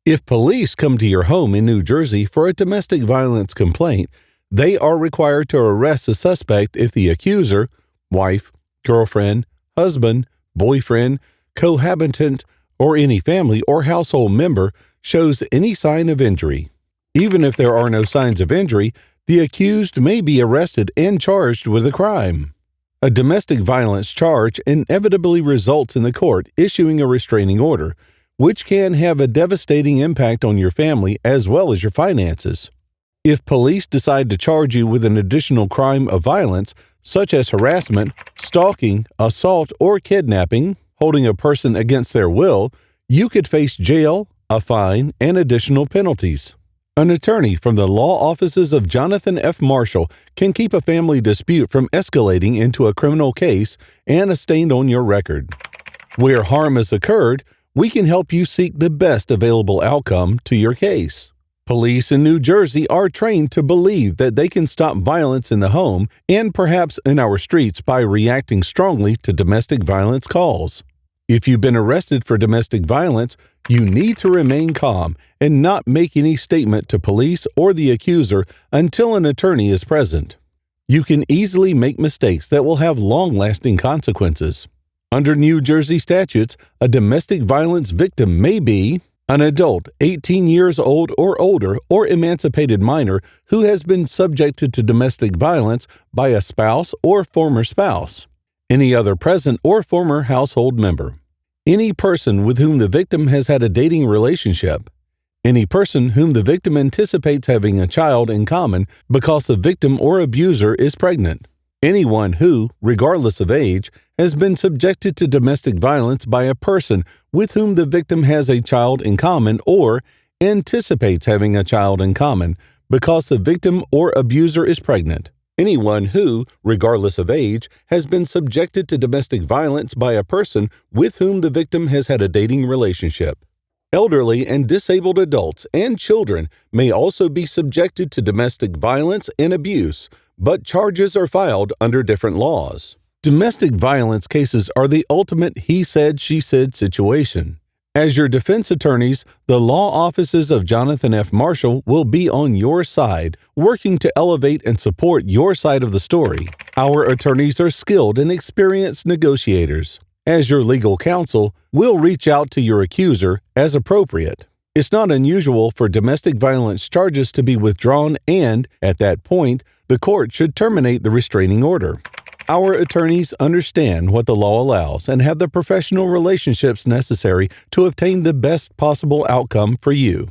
If police come to your home in New Jersey for a domestic violence complaint, they are required to arrest the suspect if the accuser, wife, girlfriend, husband, boyfriend, cohabitant, or any family or household member shows any sign of injury. Even if there are no signs of injury, the accused may be arrested and charged with a crime. A domestic violence charge inevitably results in the court issuing a restraining order, which can have a devastating impact on your family as well as your finances. If police decide to charge you with an additional crime of violence, such as harassment, stalking, assault, or kidnapping, holding a person against their will, you could face jail, a fine, and additional penalties. An attorney from the law offices of Jonathan F. Marshall can keep a family dispute from escalating into a criminal case and a stain on your record. Where harm has occurred, we can help you seek the best available outcome to your case. Police in New Jersey are trained to believe that they can stop violence in the home and perhaps in our streets by reacting strongly to domestic violence calls. If you've been arrested for domestic violence, you need to remain calm and not make any statement to police or the accuser until an attorney is present. You can easily make mistakes that will have long-lasting consequences. Under New Jersey statutes, a domestic violence victim may be an adult 18 years old or older or emancipated minor who has been subjected to domestic violence by a spouse or former spouse, any other present or former household member, any person with whom the victim has had a dating relationship, any person whom the victim anticipates having a child in common because the victim or abuser is pregnant, anyone who, regardless of age, has been subjected to domestic violence by a person with whom the victim has a child in common or anticipates having a child in common because the victim or abuser is pregnant. Anyone who, regardless of age, has been subjected to domestic violence by a person with whom the victim has had a dating relationship. Elderly and disabled adults and children may also be subjected to domestic violence and abuse, but charges are filed under different laws. Domestic violence cases are the ultimate he said, she said situation. As your defense attorneys, the law offices of Jonathan F. Marshall will be on your side, working to elevate and support your side of the story. Our attorneys are skilled and experienced negotiators. As your legal counsel, we'll reach out to your accuser as appropriate. It's not unusual for domestic violence charges to be withdrawn and, at that point, the court should terminate the restraining order. Our attorneys understand what the law allows and have the professional relationships necessary to obtain the best possible outcome for you.